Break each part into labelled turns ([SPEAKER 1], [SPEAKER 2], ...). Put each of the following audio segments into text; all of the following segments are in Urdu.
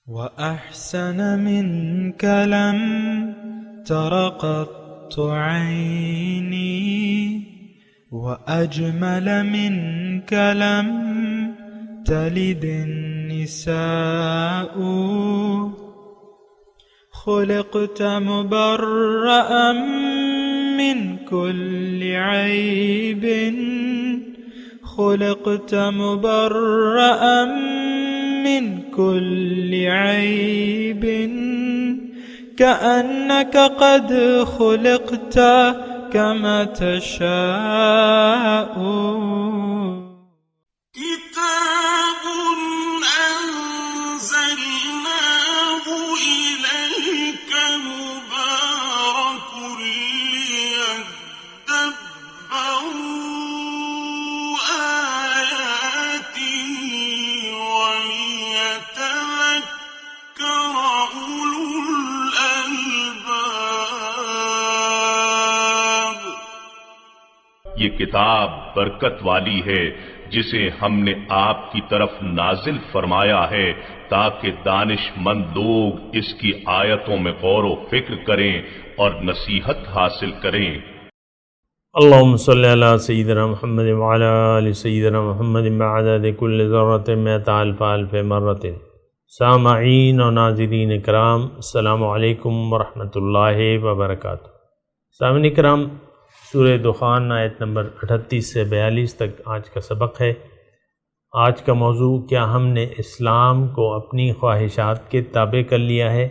[SPEAKER 1] وأحسن منك لم تر قط عيني وأجمل منك لم تلد النساء خلقت مبرأ من كل عيب خلقت مبرأ من كل عيب كأنك قد خلقت كما تشاء
[SPEAKER 2] كتاب أنزلناه إليك مبارك ليدبروا آياته وليتذكر أولو الألباب۔
[SPEAKER 3] یہ کتاب برکت والی ہے جسے ہم نے آپ کی طرف نازل فرمایا ہے تاکہ دانش مند لوگ اس کی آیتوں میں غور و فکر کریں اور نصیحت حاصل کریں۔
[SPEAKER 4] اللہم صلی علی سیدنا محمد وعلی آل سیدنا محمد بعدد کل ذرۃ مئۃ الف الف مرۃ۔ سامعین و ناظرین کرام، السلام علیکم ورحمۃ اللہ وبرکاتہ۔ سامعین کرام، سورہ دخان آیت نمبر 38 سے 42 تک آج کا سبق ہے۔ آج کا موضوع، کیا ہم نے اسلام کو اپنی خواہشات کے تابع کر لیا ہے؟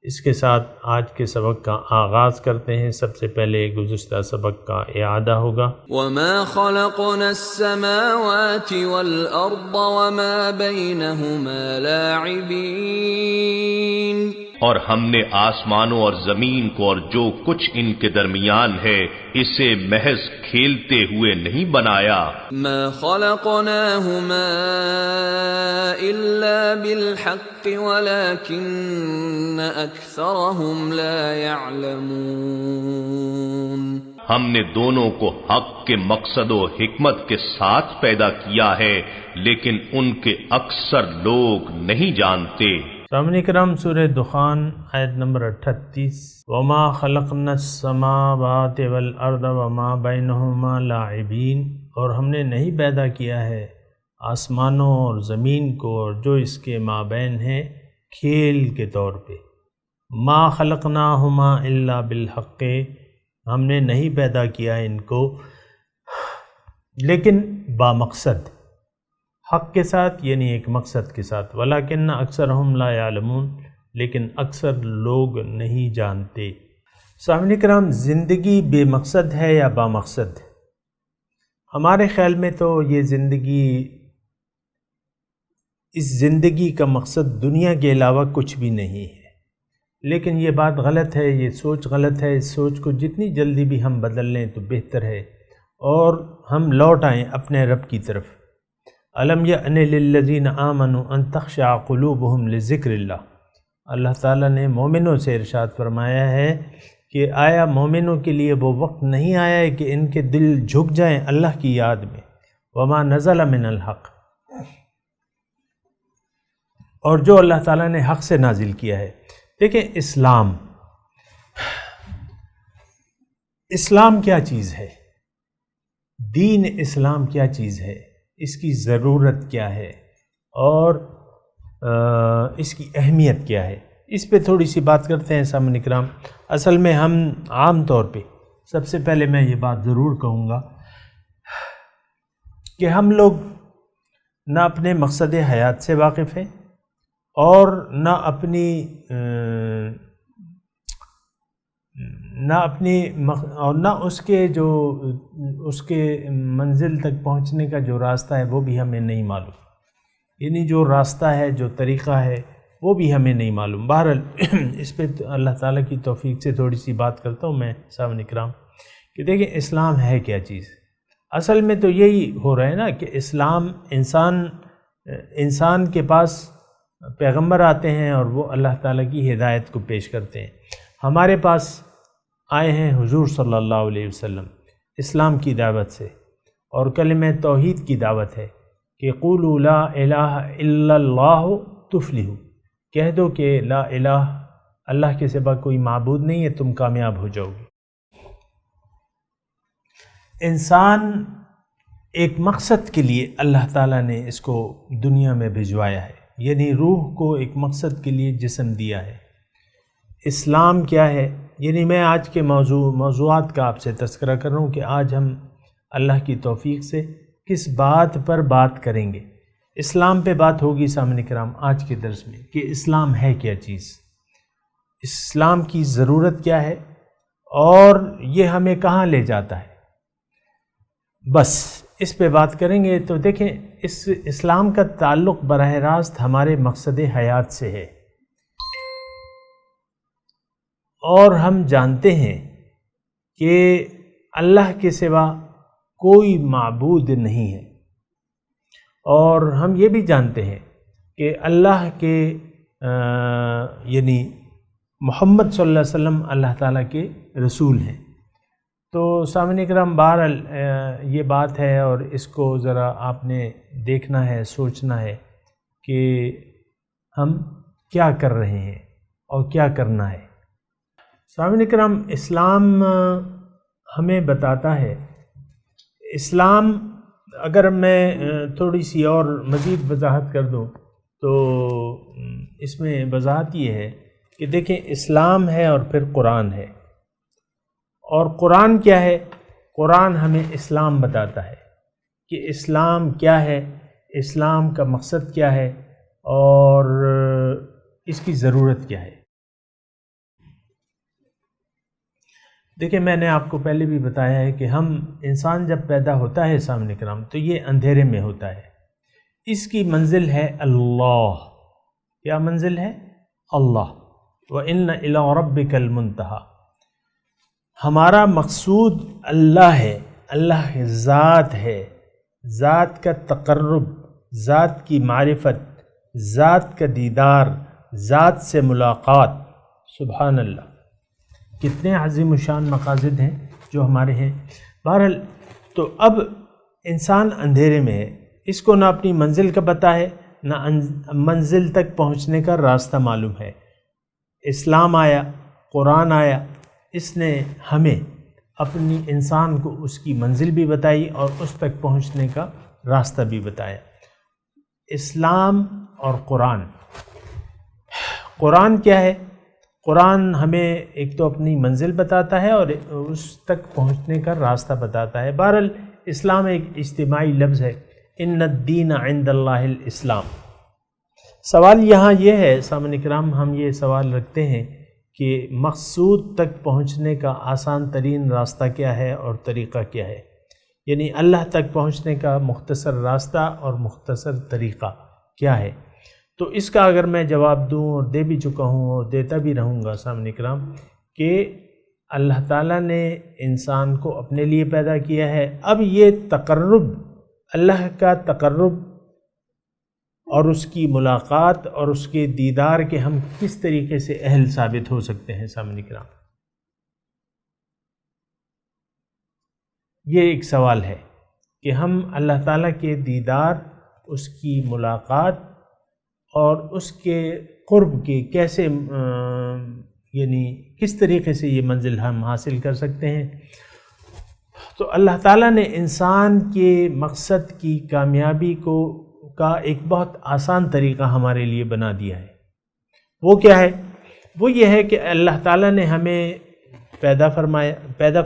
[SPEAKER 4] اس کے ساتھ آج کے سبق کا آغاز کرتے ہیں۔ سب سے پہلے گزشتہ سبق کا اعادہ ہوگا۔
[SPEAKER 5] وَمَا خَلَقْنَا السَّمَاوَاتِ وَالْأَرْضَ وَمَا بَيْنَهُمَا لَاعِبِينَ،
[SPEAKER 3] اور ہم نے آسمانوں اور زمین کو اور جو کچھ ان کے درمیان ہے اسے محض کھیلتے ہوئے نہیں بنایا۔
[SPEAKER 5] مَا خَلَقْنَاهُمَا إِلَّا بِالْحَقِّ وَلَكِنَّ أَكْثَرَهُمْ لَا يَعْلَمُونَ،
[SPEAKER 3] ہم نے دونوں کو حق کے مقصد و حکمت کے ساتھ پیدا کیا ہے لیکن ان کے اکثر لوگ نہیں جانتے۔
[SPEAKER 4] سامعین کرام، سورہ دخان آیت نمبر 38، وما خلقنا السماوات والارض وما بینہما لاعبین، اور ہم نے نہیں پیدا کیا ہے آسمانوں اور زمین کو اور جو اس کے مابین ہیں کھیل کے طور پہ۔ ما خلقناہما الا بالحق، ہم نے نہیں پیدا کیا ان کو لیکن بامقصد، حق کے ساتھ، یعنی ایک مقصد کے ساتھ۔ ولیکن اکثرہم لا یعلمون، لیکن اکثر لوگ نہیں جانتے۔ سامعین کرام، زندگی بے مقصد ہے یا بامقصد؟ ہمارے خیال میں تو یہ زندگی، اس زندگی کا مقصد دنیا کے علاوہ کچھ بھی نہیں ہے، لیکن یہ بات غلط ہے، یہ سوچ غلط ہے۔ اس سوچ کو جتنی جلدی بھی ہم بدل لیں تو بہتر ہے اور ہم لوٹ آئیں اپنے رب کی طرف۔ الم یأن للذین آمنوا ان تخشع قلوبہم لذکر اللہ، اللہ تعالیٰ نے مومنوں سے ارشاد فرمایا ہے کہ آیا مومنوں کے لیے وہ وقت نہیں آیا ہے کہ ان کے دل جھک جائیں اللہ کی یاد میں؟ وما نزل من الحق، اور جو اللہ تعالیٰ نے حق سے نازل کیا ہے۔ دیکھیں، اسلام کیا چیز ہے، دین اسلام کیا چیز ہے، اس کی ضرورت کیا ہے اور اس کی اہمیت کیا ہے، اس پہ تھوڑی سی بات کرتے ہیں سامعین کرام۔ اصل میں ہم عام طور پہ سب سے پہلے میں یہ بات ضرور کہوں گا کہ ہم لوگ نہ اپنے مقصد حیات سے واقف ہیں اور نہ اس کے منزل تک پہنچنے کا جو راستہ ہے وہ بھی ہمیں نہیں معلوم، یعنی جو راستہ ہے، جو طریقہ ہے وہ بھی ہمیں نہیں معلوم۔ بہرحال اس پہ اللہ تعالیٰ کی توفیق سے تھوڑی سی بات کرتا ہوں میں سامعین کرام کہ دیکھیں اسلام ہے کیا چیز۔ اصل میں تو یہی ہو رہا ہے نا کہ اسلام انسان کے پاس پیغمبر آتے ہیں اور وہ اللہ تعالیٰ کی ہدایت کو پیش کرتے ہیں۔ ہمارے پاس آئے ہیں حضور صلی اللہ علیہ وسلم اسلام کی دعوت سے، اور کلمہ توحید کی دعوت ہے کہ قولوا لا الہ الا اللہ تفلحوا، کہہ دو کہ لا الہ، اللہ کے سوا کوئی معبود نہیں ہے، تم کامیاب ہو جاؤ گے۔ انسان ایک مقصد کے لیے اللہ تعالیٰ نے اس کو دنیا میں بھجوایا ہے، یعنی روح کو ایک مقصد کے لیے جسم دیا ہے۔ اسلام کیا ہے؟ یعنی میں آج کے موضوعات کا آپ سے تذکرہ کر رہا ہوں کہ آج ہم اللہ کی توفیق سے کس بات پر بات کریں گے۔ اسلام پہ بات ہوگی سامعین کرام آج کے درس میں کہ اسلام ہے کیا چیز، اسلام کی ضرورت کیا ہے اور یہ ہمیں کہاں لے جاتا ہے، بس اس پہ بات کریں گے۔ تو دیکھیں، اس اسلام کا تعلق براہ راست ہمارے مقصد حیات سے ہے، اور ہم جانتے ہیں کہ اللہ کے سوا کوئی معبود نہیں ہے، اور ہم یہ بھی جانتے ہیں کہ اللہ کے یعنی محمد صلی اللہ علیہ وسلم اللہ تعالیٰ کے رسول ہیں۔ تو سامعین اکرام، بہرحال یہ بات ہے اور اس کو ذرا آپ نے دیکھنا ہے، سوچنا ہے کہ ہم کیا کر رہے ہیں اور کیا کرنا ہے۔ سامعین اکرام، اسلام ہمیں بتاتا ہے، اسلام اگر میں تھوڑی سی اور مزید وضاحت کر دوں تو اس میں وضاحت یہ ہے کہ دیکھیں، اسلام ہے اور پھر قرآن ہے، اور قرآن کیا ہے؟ قرآن ہمیں اسلام بتاتا ہے کہ اسلام کیا ہے، اسلام کا مقصد کیا ہے اور اس کی ضرورت کیا ہے۔ دیکھیں، میں نے آپ کو پہلے بھی بتایا ہے کہ انسان جب پیدا ہوتا ہے سامنے کرام تو یہ اندھیرے میں ہوتا ہے، اس کی منزل ہے اللہ۔ کیا منزل ہے؟ اللہ۔ وَإِنَّ إِلَىٰ رَبِّكَ الْمُنْتَهَىٰ، ہمارا مقصود اللہ ہے، اللہ ذات ہے، ذات کا تقرب، ذات کی معرفت، ذات کا دیدار، ذات سے ملاقات۔ سبحان اللہ، کتنے عظیم الشان مقاصد ہیں جو ہمارے ہیں۔ بہرحال تو اب انسان اندھیرے میں ہے، اس کو نہ اپنی منزل کا پتہ ہے، نہ منزل تک پہنچنے کا راستہ معلوم ہے۔ اسلام آیا، قرآن آیا، اس نے ہمیں اپنی انسان کو اس کی منزل بھی بتائی اور اس تک پہنچنے کا راستہ بھی بتایا۔ اسلام اور قرآن۔ قرآن کیا ہے؟ قرآن ہمیں ایک تو اپنی منزل بتاتا ہے اور اس تک پہنچنے کا راستہ بتاتا ہے۔ بہرحال اسلام ایک اجتماعی لفظ ہے، ان الدین عند اللہ الاسلام۔ سوال یہاں یہ ہے سامعین کرام، ہم یہ سوال رکھتے ہیں کہ مقصود تک پہنچنے کا آسان ترین راستہ کیا ہے اور طریقہ کیا ہے، یعنی اللہ تک پہنچنے کا مختصر راستہ اور مختصر طریقہ کیا ہے۔ تو اس کا اگر میں جواب دوں، اور دے بھی چکا ہوں اور دیتا بھی رہوں گا سامعین کرام، کہ اللہ تعالیٰ نے انسان کو اپنے لیے پیدا کیا ہے۔ اب یہ تقرب، اللہ کا تقرب اور اس کی ملاقات اور اس کے دیدار کے ہم کس طریقے سے اہل ثابت ہو سکتے ہیں سامعین کرام، یہ ایک سوال ہے کہ ہم اللہ تعالیٰ کے دیدار، اس کی ملاقات اور اس کے قرب کے کیسے یعنی کس طریقے سے یہ منزل ہم حاصل کر سکتے ہیں۔ تو اللہ تعالیٰ نے انسان کے مقصد کی کامیابی کا ایک بہت آسان طریقہ ہمارے لیے بنا دیا ہے۔ وہ کیا ہے؟ وہ یہ ہے کہ اللہ تعالیٰ نے ہمیں پیدا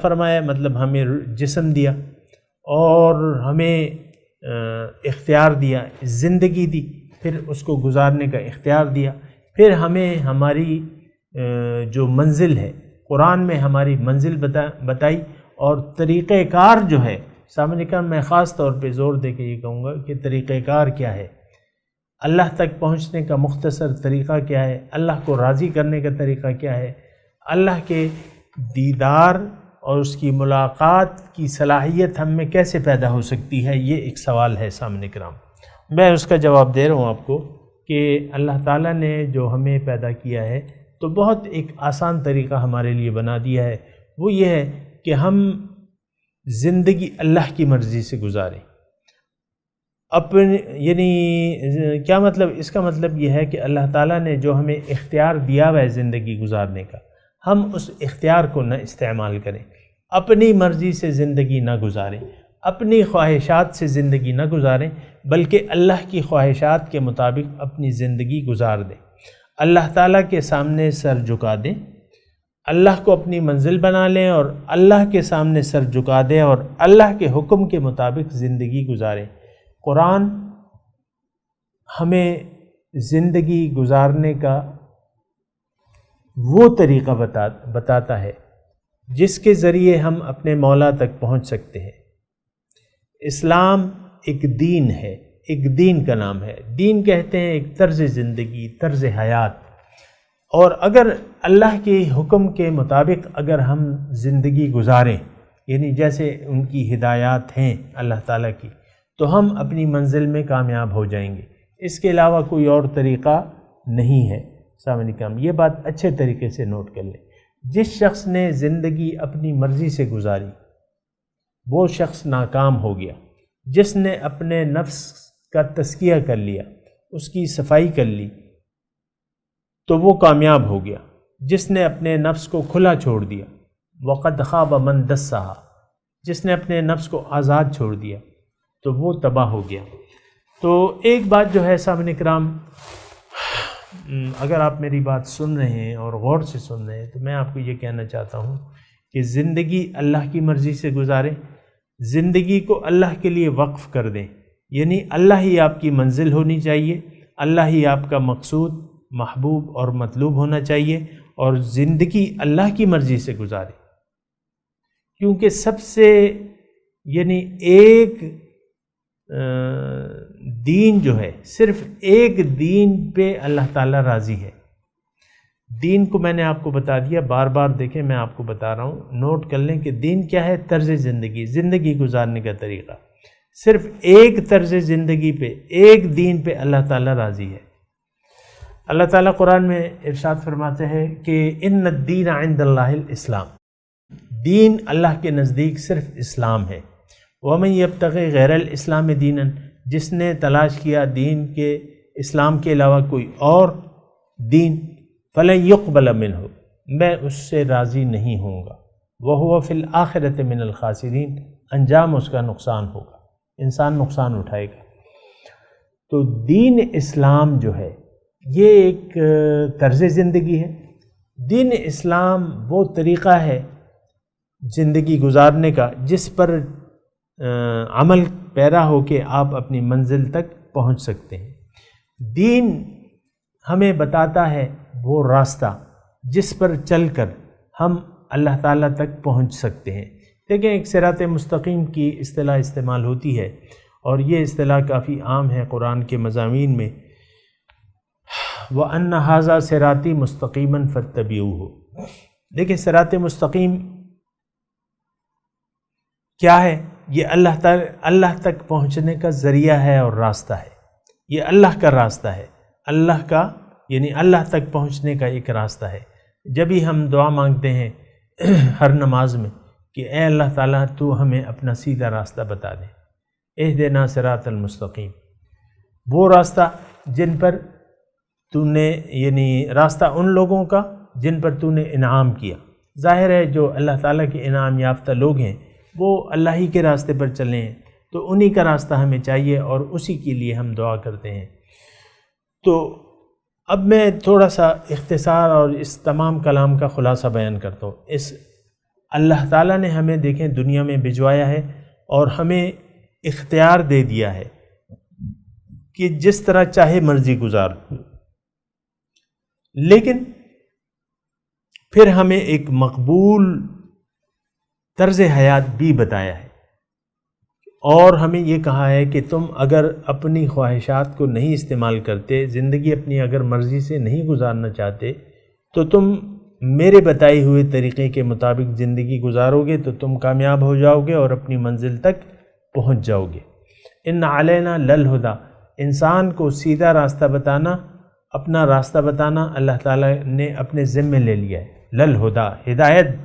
[SPEAKER 4] فرمایا مطلب ہمیں جسم دیا اور ہمیں اختیار دیا، زندگی دی، پھر اس کو گزارنے کا اختیار دیا، پھر ہمیں ہماری جو منزل ہے، قرآن میں ہماری منزل بتائی، اور طریقہ کار جو ہے سامنے کا، میں خاص طور پہ زور دے کے یہ کہوں گا کہ طریقہ کار کیا ہے، اللہ تک پہنچنے کا مختصر طریقہ کیا ہے، اللہ کو راضی کرنے کا طریقہ کیا ہے، اللہ کے دیدار اور اس کی ملاقات کی صلاحیت ہم میں کیسے پیدا ہو سکتی ہے، یہ ایک سوال ہے سامنے کرام۔ میں اس کا جواب دے رہا ہوں آپ کو کہ اللہ تعالیٰ نے جو ہمیں پیدا کیا ہے تو بہت ایک آسان طریقہ ہمارے لیے بنا دیا ہے، وہ یہ ہے کہ ہم زندگی اللہ کی مرضی سے گزاریں۔ یعنی کیا مطلب؟ اس کا مطلب یہ ہے کہ اللہ تعالیٰ نے جو ہمیں اختیار دیا ہوا ہے زندگی گزارنے کا، ہم اس اختیار کو نہ استعمال کریں، اپنی مرضی سے زندگی نہ گزاریں، اپنی خواہشات سے زندگی نہ گزاریں، بلکہ اللہ کی خواہشات کے مطابق اپنی زندگی گزار دیں، اللہ تعالیٰ کے سامنے سر جھکا دیں، اللہ کو اپنی منزل بنا لیں اور اللہ کے سامنے سر جھکا دیں اور اللہ کے حکم کے مطابق زندگی گزاریں۔ قرآن ہمیں زندگی گزارنے کا وہ طریقہ بتاتا ہے جس کے ذریعے ہم اپنے مولا تک پہنچ سکتے ہیں۔ اسلام ایک دین ہے، ایک دین کا نام ہے۔ دین کہتے ہیں ایک طرز زندگی، طرز حیات، اور اگر اللہ کے حکم کے مطابق اگر ہم زندگی گزاریں، یعنی جیسے ان کی ہدایات ہیں اللہ تعالیٰ کی، تو ہم اپنی منزل میں کامیاب ہو جائیں گے۔ اس کے علاوہ کوئی اور طریقہ نہیں ہے۔ سامنے کام یہ بات اچھے طریقے سے نوٹ کر لیں، جس شخص نے زندگی اپنی مرضی سے گزاری وہ شخص ناکام ہو گیا۔ جس نے اپنے نفس کا تزکیہ کر لیا، اس کی صفائی کر لی، تو وہ کامیاب ہو گیا۔ جس نے اپنے نفس کو کھلا چھوڑ دیا، وقد خاب من دسہا، جس نے اپنے نفس کو آزاد چھوڑ دیا تو وہ تباہ ہو گیا۔ تو ایک بات جو ہے سامعین کرام، اگر آپ میری بات سن رہے ہیں اور غور سے سن رہے ہیں تو میں آپ کو یہ کہنا چاہتا ہوں کہ زندگی اللہ کی مرضی سے گزاریں، زندگی کو اللہ کے لیے وقف کر دیں، یعنی اللہ ہی آپ کی منزل ہونی چاہیے، اللہ ہی آپ کا مقصود، محبوب اور مطلوب ہونا چاہیے، اور زندگی اللہ کی مرضی سے گزاریں، کیونکہ سب سے یعنی ایک دین جو ہے، صرف ایک دین پہ اللہ تعالیٰ راضی ہے۔ دین کو میں نے آپ کو بتا دیا، بار بار دیکھیں میں آپ کو بتا رہا ہوں، نوٹ کر لیں کہ دین کیا ہے؟ طرز زندگی، زندگی گزارنے کا طریقہ۔ صرف ایک طرز زندگی پہ، ایک دین پہ اللہ تعالیٰ راضی ہے۔ اللہ تعالیٰ قرآن میں ارشاد فرماتے ہیں کہ ان الدین عند اللہ الاسلام، دین اللہ کے نزدیک صرف اسلام ہے۔ وَمَن يَبْتَغِ غَيْرَ الْإِسْلَامِ دِينًا، جس نے تلاش کیا دین کے، اسلام کے علاوہ کوئی اور دین، فَلَن يُقْبَلَ مِنْهُ، میں اس سے راضی نہیں ہوں گا، وَهُوَ فِي الْآخِرَةِ مِنَ الْخَاسِرِينَ، انجام اس کا نقصان ہوگا، انسان نقصان اٹھائے گا۔ تو دین اسلام جو ہے یہ ایک طرز زندگی ہے۔ دین اسلام وہ طریقہ ہے زندگی گزارنے کا جس پر عمل پیرا ہو کے آپ اپنی منزل تک پہنچ سکتے ہیں۔ دین ہمیں بتاتا ہے وہ راستہ جس پر چل کر ہم اللہ تعالیٰ تک پہنچ سکتے ہیں۔ دیکھیں ایک صراط مستقیم کی اصطلاح استعمال ہوتی ہے، اور یہ اصطلاح کافی عام ہے قرآن کے مضامین میں، وَأَنَّ هَذَا صِرَاطِي مُسْتَقِيمًا فَاتَّبِعُوهُ۔ دیکھیں صراط مستقیم کیا ہے؟ یہ اللہ تک پہنچنے کا ذریعہ ہے اور راستہ ہے، یہ اللہ کا راستہ ہے، اللہ کا یعنی اللہ تک پہنچنے کا ایک راستہ ہے۔ جب ہی ہم دعا مانگتے ہیں ہر نماز میں کہ اے اللہ تعالیٰ تو ہمیں اپنا سیدھا راستہ بتا دے، اہدنا صراط المستقیم، وہ راستہ جن پر تو نے یعنی راستہ ان لوگوں کا جن پر تو نے انعام کیا۔ ظاہر ہے جو اللہ تعالیٰ کے انعام یافتہ لوگ ہیں وہ اللہ ہی کے راستے پر چلے ہیں، تو انہی کا راستہ ہمیں چاہیے اور اسی کے لیے ہم دعا کرتے ہیں۔ تو اب میں تھوڑا سا اختصار اور اس تمام کلام کا خلاصہ بیان کرتا ہوں۔ اس اللہ تعالیٰ نے ہمیں دیکھیں دنیا میں بھجوایا ہے اور ہمیں اختیار دے دیا ہے کہ جس طرح چاہے مرضی گزار، لیکن پھر ہمیں ایک مقبول طرز حیات بھی بتایا ہے، اور ہمیں یہ کہا ہے کہ تم اگر اپنی خواہشات کو نہیں استعمال کرتے، زندگی اپنی اگر مرضی سے نہیں گزارنا چاہتے، تو تم میرے بتائے ہوئے طریقے کے مطابق زندگی گزارو گے تو تم کامیاب ہو جاؤ گے اور اپنی منزل تک پہنچ جاؤ گے۔ ان علینا للہدی، انسان کو سیدھا راستہ بتانا، اپنا راستہ بتانا اللہ تعالیٰ نے اپنے ذمے لے لیا ہے۔ للہدی، ہدایت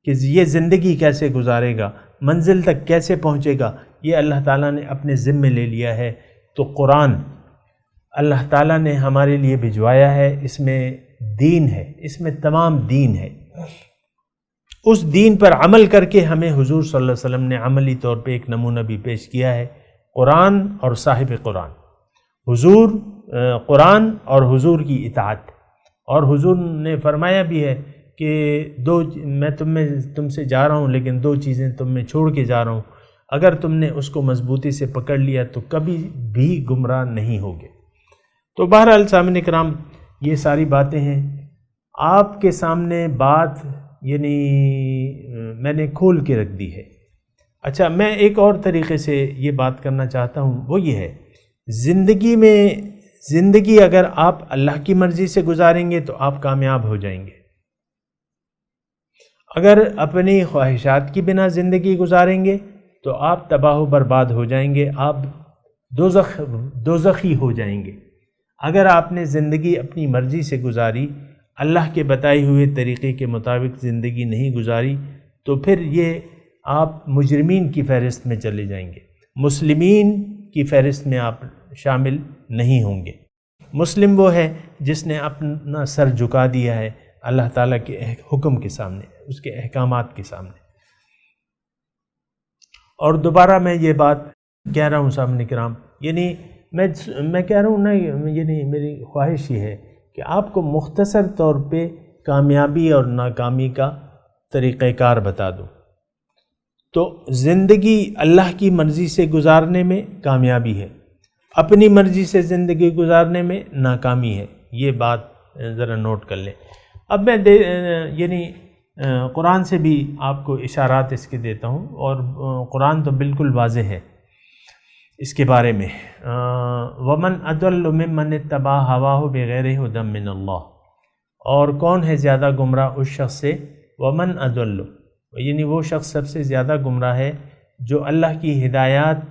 [SPEAKER 4] کہ یہ زندگی کیسے گزارے گا، منزل تک کیسے پہنچے گا، یہ اللہ تعالیٰ نے اپنے ذمے لے لیا ہے۔ تو قرآن اللہ تعالیٰ نے ہمارے لیے بھجوایا ہے، اس میں دین ہے، اس میں تمام دین ہے۔ اس دین پر عمل کر کے ہمیں حضور صلی اللہ علیہ وسلم نے عملی طور پہ ایک نمونہ بھی پیش کیا ہے، قرآن اور صاحب قرآن، حضور قرآن اور حضور کی اطاعت۔ اور حضور نے فرمایا بھی ہے کہ میں تم سے جا رہا ہوں، لیکن 2 چیزیں تم میں چھوڑ کے جا رہا ہوں، اگر تم نے اس کو مضبوطی سے پکڑ لیا تو کبھی بھی گمراہ نہیں ہوگے۔ تو بہرحال سامعین کرام، یہ ساری باتیں ہیں آپ کے سامنے، بات یعنی میں نے کھول کے رکھ دی ہے۔ اچھا، میں ایک اور طریقے سے یہ بات کرنا چاہتا ہوں، وہ یہ ہے، زندگی اگر آپ اللہ کی مرضی سے گزاریں گے تو آپ کامیاب ہو جائیں گے۔ اگر اپنی خواہشات کی بنا زندگی گزاریں گے تو آپ تباہ و برباد ہو جائیں گے، آپ دوزخی ہو جائیں گے۔ اگر آپ نے زندگی اپنی مرضی سے گزاری، اللہ کے بتائے ہوئے طریقے کے مطابق زندگی نہیں گزاری، تو پھر یہ آپ مجرمین کی فہرست میں چلے جائیں گے، مسلمین کی فہرست میں آپ شامل نہیں ہوں گے۔ مسلم وہ ہے جس نے اپنا سر جھکا دیا ہے اللہ تعالیٰ کے حکم کے سامنے، اس کے احکامات کے سامنے۔ اور دوبارہ میں یہ بات کہہ رہا ہوں سامنے کرام، یعنی میں کہہ رہا ہوں نا، یعنی میری خواہش یہ ہے کہ آپ کو مختصر طور پہ کامیابی اور ناکامی کا طریقہ کار بتا دوں۔ تو زندگی اللہ کی مرضی سے گزارنے میں کامیابی ہے، اپنی مرضی سے زندگی گزارنے میں ناکامی ہے، یہ بات ذرا نوٹ کر لیں۔ اب میں یعنی قرآن سے بھی آپ کو اشارات اس کے دیتا ہوں، اور قرآن تو بالکل واضح ہے اس کے بارے میں۔ وَمَنْ أَضَلُّ مِمَّنِ اتَّبَعَ هَوَاهُ بِغَيْرِ هُدًى مِّنَ اللَّهِ، اور کون ہے زیادہ گمراہ اس شخص سے، وَمَنْ أَضَلُّ، یعنی وہ شخص سب سے زیادہ گمراہ ہے جو اللہ کی ہدایات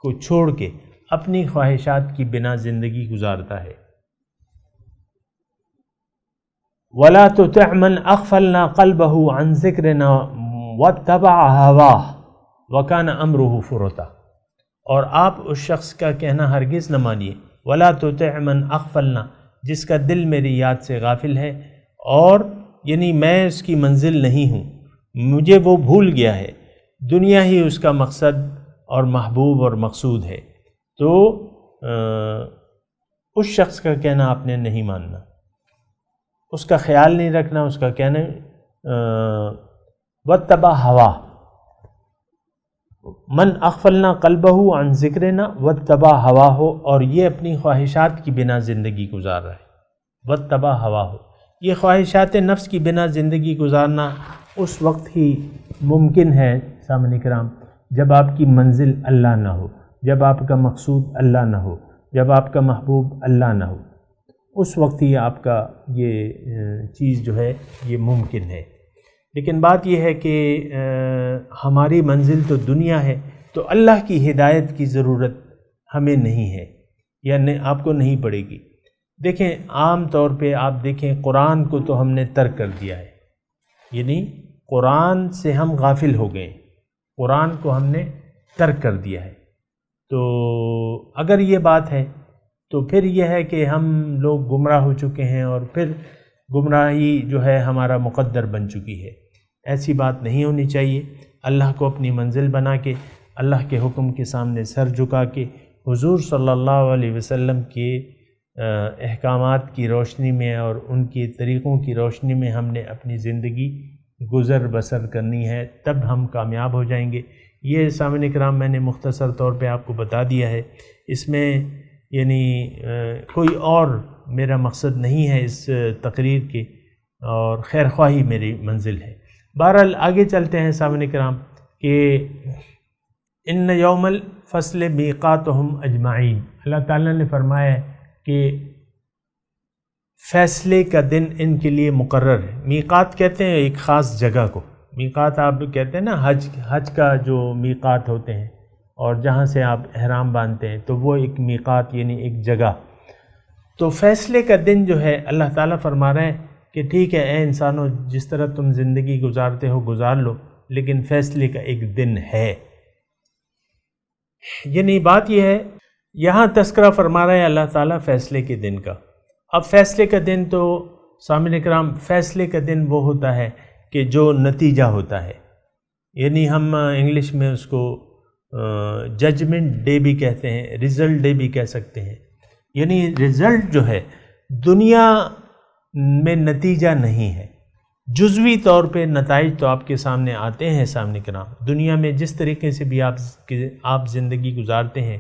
[SPEAKER 4] کو چھوڑ کے اپنی خواہشات کی بنا زندگی گزارتا ہے۔ وَلَا تُطِعْ مَنْ أَغْفَلْنَا قَلْبَهُ عَنْ ذِكْرِنَا وَاتَّبَعَ هَوَاهُ وَكَانَ أَمْرُهُ فُرُطًا، اور آپ اس شخص کا کہنا ہرگز نہ مانیے، وَلَا تُطِعْ مَنْ أَغْفَلْنَا، جس کا دل میری یاد سے غافل ہے، اور یعنی میں اس کی منزل نہیں ہوں، مجھے وہ بھول گیا ہے، دنیا ہی اس کا مقصد اور محبوب اور مقصود ہے، تو اس شخص کا کہنا آپ نے نہیں ماننا، اس کا خیال نہیں رکھنا، اس کا کہنا وَاتَّبَعَ هَوَاهُ، من اغفلنا قلبہ عن ذکرنا واتبع ہواہ، اور یہ اپنی خواہشات کی بنا زندگی گزار رہا ہے، واتبع ہواہ، یہ خواہشات نفس کی بنا زندگی گزارنا اس وقت ہی ممکن ہے سامعین کرام جب آپ کی منزل اللہ نہ ہو، جب آپ کا مقصود اللہ نہ ہو، جب آپ کا محبوب اللہ نہ ہو، اس وقت ہی آپ کا یہ چیز جو ہے یہ ممکن ہے۔ لیکن بات یہ ہے کہ ہماری منزل تو دنیا ہے، تو اللہ کی ہدایت کی ضرورت ہمیں نہیں ہے، یا آپ کو نہیں پڑے گی۔ دیکھیں عام طور پہ آپ دیکھیں قرآن کو تو ہم نے ترک کر دیا ہے، یعنی قرآن سے ہم غافل ہو گئے، قرآن کو ہم نے ترک کر دیا ہے۔ تو اگر یہ بات ہے تو پھر یہ ہے کہ ہم لوگ گمراہ ہو چکے ہیں، اور پھر گمراہی جو ہے ہمارا مقدر بن چکی ہے۔ ایسی بات نہیں ہونی چاہیے۔ اللہ کو اپنی منزل بنا کے، اللہ کے حکم کے سامنے سر جھکا کے، حضور صلی اللہ علیہ وسلم کے احکامات کی روشنی میں اور ان کے طریقوں کی روشنی میں ہم نے اپنی زندگی گزر بسر کرنی ہے، تب ہم کامیاب ہو جائیں گے۔ یہ سامعین کرام میں نے مختصر طور پہ آپ کو بتا دیا ہے، اس میں یعنی کوئی اور میرا مقصد نہیں ہے اس تقریر کے، اور خیر خواہی میری منزل ہے۔ بہرحال آگے چلتے ہیں سامعین کرام کہ ان یوم الفصل میقاتہم اجمعین، اللہ تعالیٰ نے فرمایا ہے کہ فیصلے کا دن ان کے لیے مقرر ہے۔ میقات کہتے ہیں ایک خاص جگہ کو، میقات آپ کہتے ہیں نا حج کا جو میقات ہوتے ہیں، اور جہاں سے آپ احرام باندھتے ہیں تو وہ ایک میقات یعنی ایک جگہ۔ تو فیصلے کا دن جو ہے اللہ تعالیٰ فرما رہے ہیں کہ ٹھیک ہے اے انسانوں، جس طرح تم زندگی گزارتے ہو گزار لو، لیکن فیصلے کا ایک دن ہے۔ یعنی بات یہ ہے، یہاں تذکرہ فرما رہا ہے اللہ تعالیٰ فیصلے کے دن کا۔ اب فیصلے کا دن تو سامعین کرام، فیصلے کا دن وہ ہوتا ہے کہ جو نتیجہ ہوتا ہے، یعنی ہم انگلش میں اس کو ججمنٹ ڈے بھی کہتے ہیں، ریزلٹ ڈے بھی کہہ سکتے ہیں۔ یعنی ریزلٹ جو ہے دنیا میں نتیجہ نہیں ہے، جزوی طور پہ نتائج تو آپ کے سامنے آتے ہیں سامعین کرام، دنیا میں جس طریقے سے بھی آپ زندگی گزارتے ہیں،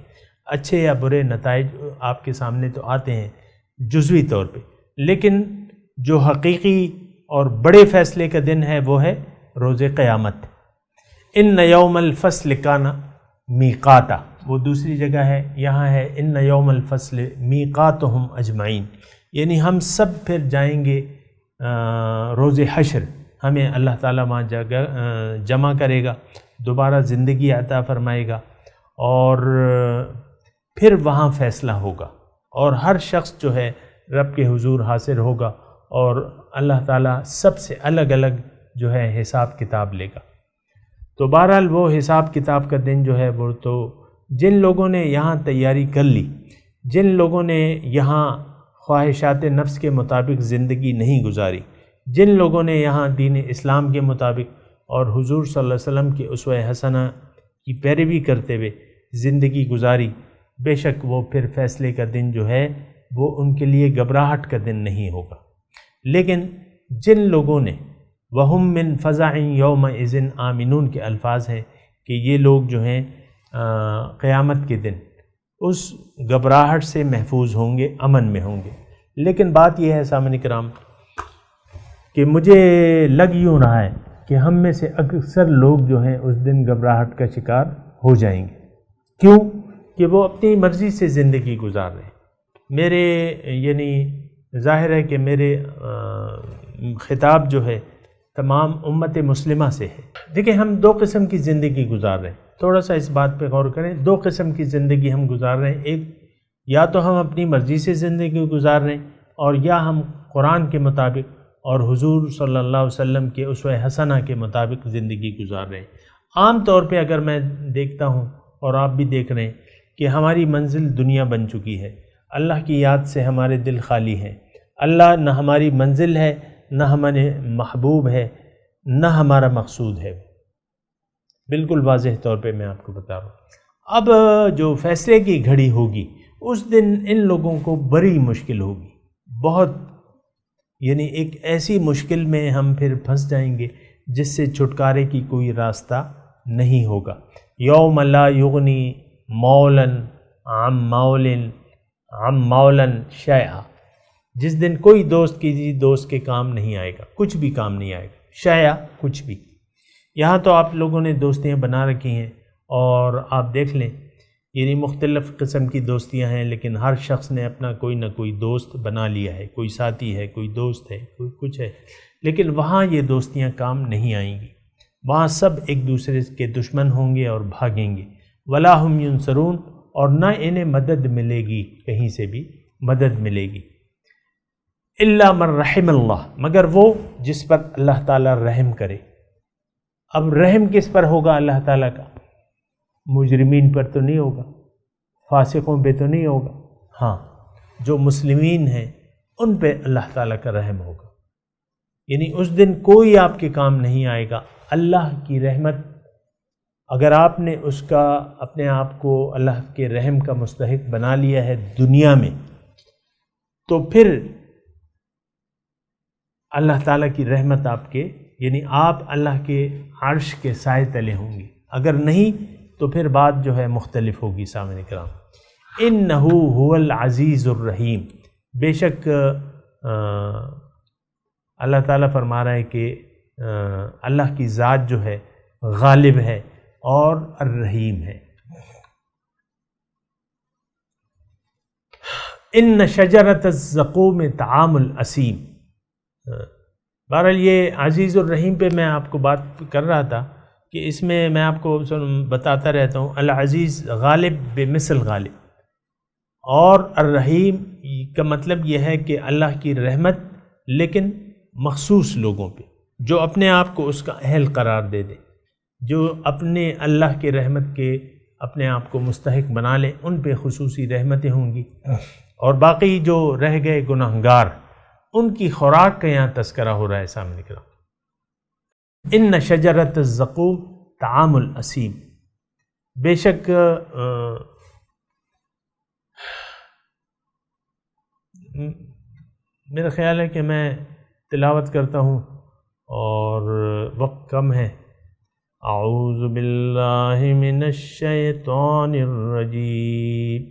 [SPEAKER 4] اچھے یا برے نتائج آپ کے سامنے تو آتے ہیں جزوی طور پہ، لیکن جو حقیقی اور بڑے فیصلے کا دن ہے وہ ہے روز قیامت۔ ان یوم الفصل کان میقاتا، وہ دوسری جگہ ہے، یہاں ہے ان یوم الفصل میقاتہم اجمعین، یعنی ہم سب پھر جائیں گے روز حشر، ہمیں اللہ تعالیٰ وہاں جمع کرے گا، دوبارہ زندگی عطا فرمائے گا، اور پھر وہاں فیصلہ ہوگا، اور ہر شخص جو ہے رب کے حضور حاضر ہوگا، اور اللہ تعالیٰ سب سے الگ الگ جو ہے حساب کتاب لے گا۔ تو بہرحال وہ حساب کتاب کا دن جو ہے وہ تو جن لوگوں نے یہاں تیاری کر لی، جن لوگوں نے یہاں خواہشات نفس کے مطابق زندگی نہیں گزاری، جن لوگوں نے یہاں دین اسلام کے مطابق اور حضور صلی اللہ علیہ وسلم کی اسوہ حسنہ کی پیروی کرتے ہوئے زندگی گزاری، بے شک وہ پھر فیصلے کا دن جو ہے وہ ان کے لیے گھبراہٹ کا دن نہیں ہوگا۔ لیکن جن لوگوں نے وَهُم مِّن فَزَعٍ يَوْمَئِذٍ آمِنُونَ کے الفاظ ہیں کہ یہ لوگ جو ہیں قیامت کے دن اس گھبراہٹ سے محفوظ ہوں گے، امن میں ہوں گے۔ لیکن بات یہ ہے سامعین کرام کہ مجھے لگ یوں رہا ہے کہ ہم میں سے اکثر لوگ جو ہیں اس دن گھبراہٹ کا شکار ہو جائیں گے۔ کیوں؟ کہ وہ اپنی مرضی سے زندگی گزار رہے ہیں۔ میرے یعنی ظاہر ہے کہ میرے خطاب جو ہے تمام امت مسلمہ سے ہے۔ دیکھیں ہم دو قسم کی زندگی گزار رہے ہیں، تھوڑا سا اس بات پہ غور کریں، دو قسم کی زندگی ہم گزار رہے ہیں۔ ایک یا تو ہم اپنی مرضی سے زندگی گزار رہے ہیں، اور یا ہم قرآن کے مطابق اور حضور صلی اللہ علیہ وسلم کے اسوہ حسنہ کے مطابق زندگی گزار رہے ہیں۔ عام طور پہ اگر میں دیکھتا ہوں اور آپ بھی دیکھ رہے ہیں کہ ہماری منزل دنیا بن چکی ہے، اللہ کی یاد سے ہمارے دل خالی ہیں، اللہ نہ ہماری منزل ہے، نہ ہمارے محبوب ہے، نہ ہمارا مقصود ہے۔ بالکل واضح طور پہ میں آپ کو بتا رہا ہوں۔ اب جو فیصلے کی گھڑی ہوگی اس دن ان لوگوں کو بڑی مشکل ہوگی، بہت، یعنی ایک ایسی مشکل میں ہم پھر پھنس جائیں گے جس سے چھٹکارے کی کوئی راستہ نہیں ہوگا۔ یوم لا یغنی مولا عن مولا شیئا، جس دن کوئی دوست کسی دوست کے کام نہیں آئے گا، کچھ بھی کام نہیں آئے گا، شیئا کچھ بھی۔ یہاں تو آپ لوگوں نے دوستیاں بنا رکھی ہیں، اور آپ دیکھ لیں یعنی مختلف قسم کی دوستیاں ہیں، لیکن ہر شخص نے اپنا کوئی نہ کوئی دوست بنا لیا ہے، کوئی ساتھی ہے، کوئی دوست ہے، کوئی کچھ ہے، لیکن وہاں یہ دوستیاں کام نہیں آئیں گی، وہاں سب ایک دوسرے کے دشمن ہوں گے اور بھاگیں گے۔ وَلَا هُمْ يُنصَرُونَ، اور نہ انہیں مدد ملے گی، کہیں سے بھی مدد ملے گی۔ إِلَّا مَنْ رَحِمَ اللَّهُ، مگر وہ جس پر اللہ تعالیٰ رحم کرے۔ اب رحم کس پر ہوگا اللہ تعالیٰ کا؟ مجرمین پر تو نہیں ہوگا، فاسقوں پہ تو نہیں ہوگا، ہاں جو مسلمین ہیں ان پہ اللہ تعالیٰ کا رحم ہوگا۔ یعنی اس دن کوئی آپ کے کام نہیں آئے گا۔ اللہ کی رحمت، اگر آپ نے اس کا اپنے آپ کو اللہ کے رحم کا مستحق بنا لیا ہے دنیا میں، تو پھر اللہ تعالیٰ کی رحمت آپ کے، یعنی آپ اللہ کے عرش کے سائے تلے ہوں گے، اگر نہیں تو پھر بات جو ہے مختلف ہوگی۔ سامعین کرام، انہ هو العزیز الرحیم، بے شک اللہ تعالیٰ فرما رہا ہے کہ اللہ کی ذات جو ہے غالب ہے اور الرحیم ہے۔ ان شجرۃ الزقوم طعام الاسیم، بہرحال یہ عزیز الرحیم پہ میں آپ کو بات کر رہا تھا کہ اس میں میں آپ کو بتاتا رہتا ہوں العزیز غالب بمثل غالب، اور الرحیم کا مطلب یہ ہے کہ اللہ کی رحمت لیکن مخصوص لوگوں پہ، جو اپنے آپ کو اس کا اہل قرار دے دے، جو اپنے اللہ کے رحمت کے اپنے آپ کو مستحق بنا لیں، ان پہ خصوصی رحمتیں ہوں گی، اور باقی جو رہ گئے گناہگار ان کی خوراک کا یہاں تذکرہ ہو رہا ہے سامنے کی طرف۔ ان شجرۃ الزقوم طعام الاثیم، بے شک میرا خیال ہے کہ میں تلاوت کرتا ہوں اور وقت کم ہے۔ اعوذ باللہ من الشیطان الرجیم،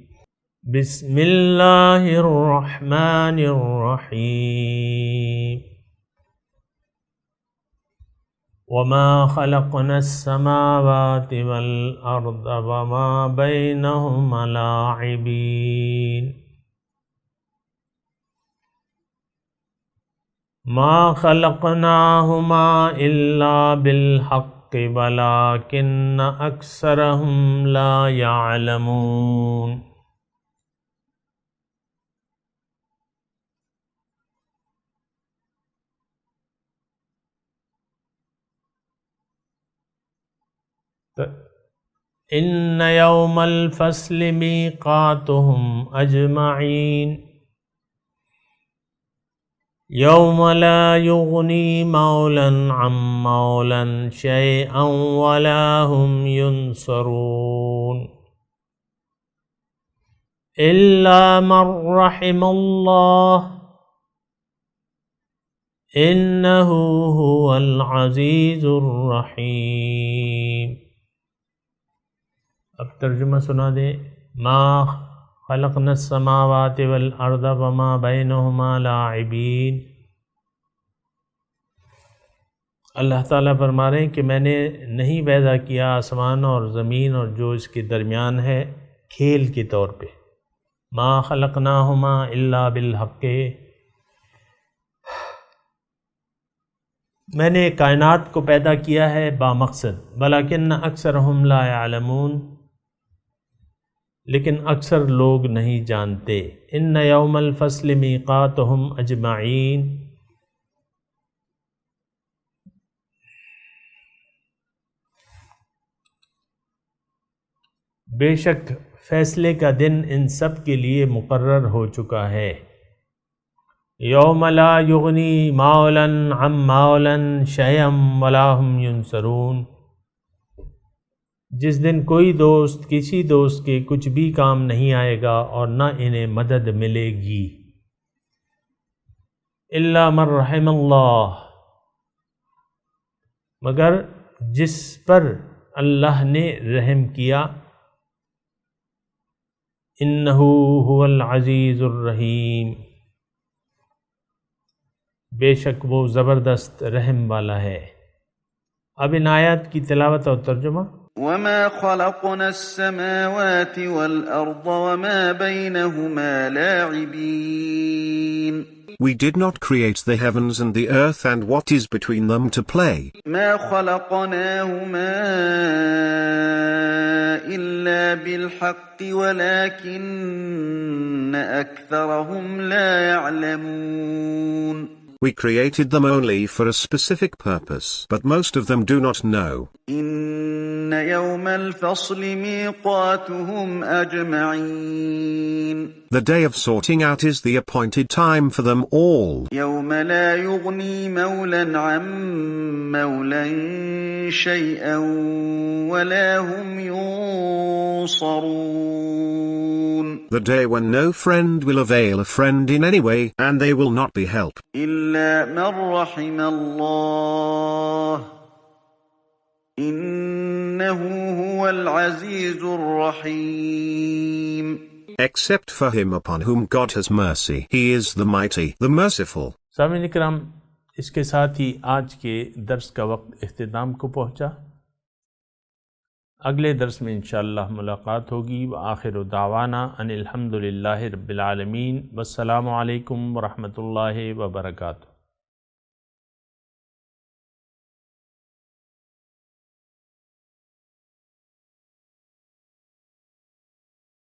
[SPEAKER 4] بسم اللہ الرحمن الرحیم، وما خلقنا السماوات والارض وما بینہما لاعبین، ما خلقناہما الا بالحق ولکن اکثرہم لا یعلمون۔ ان یوم الفصل میقاتہم اجمعین، یوم لا یغنی مولا عن مولا شیئا ولا هم ینصرون الا من رحم اللہ انہ هو العزیز الرحیم۔ اب ترجمہ سنا دیں۔ ما خلقنا السماوات والارض وما بینہما لاعبین، اللہ تعالیٰ فرما رہے ہیں کہ میں نے نہیں پیدا کیا آسمان اور زمین اور جو اس کے درمیان ہے کھیل کے طور پہ۔ ما خلقناہما الا بالحق، میں نے کائنات کو پیدا کیا ہے با مقصد، ولیکن اکثرہم لا یعلمون، لیکن اکثر لوگ نہیں جانتے۔ ان یوم الفصل میقاتہم اجمعین، بے شک فیصلے کا دن ان سب کے لیے مقرر ہو چکا ہے۔ یوم لا یغنی مولا عن مولا شیئا ولا هم ینصرون، جس دن کوئی دوست کسی دوست کے کچھ بھی کام نہیں آئے گا اور نہ انہیں مدد ملے گی۔ الا من رحم اللہ، مگر جس پر اللہ نے رحم کیا، انہ هو العزیز الرحیم، بے شک وہ زبردست رحم والا ہے۔ اب ان آیات کی تلاوت اور ترجمہ۔
[SPEAKER 6] وما خلقنا السماوات والأرض وما بينهما لاعبين،
[SPEAKER 7] We did not create the heavens and the earth and what is between them to play.
[SPEAKER 6] ما خلقناهما إلا بالحق ولكن أكثرهم لا يعلمون،
[SPEAKER 7] We created them only for a specific purpose, but most of them do not know.
[SPEAKER 6] إن يوم الفصل ميقاتهم أجمعين،
[SPEAKER 7] The day of sorting out is the appointed time for them all.
[SPEAKER 6] يوم لا يغني مولا عن مولا شيئا ولا هم ينصرون،
[SPEAKER 7] The day when no friend will avail a friend in any way, and they will not be helped.
[SPEAKER 6] إلا من رحم الله إنه هو العزيز الرحيم،
[SPEAKER 7] Except for him upon whom God has mercy. He is the mighty, the merciful.
[SPEAKER 4] سامعین اکرام، اس کے ساتھ ہی آج کے درس کا وقت اختتام کو پہنچا۔ اگلے درس میں انشاءاللہ ملاقات ہوگی۔ وآخر دعوانا ان الحمدللہ رب العالمین، والسلام علیکم ورحمۃ اللہ وبرکاتہ۔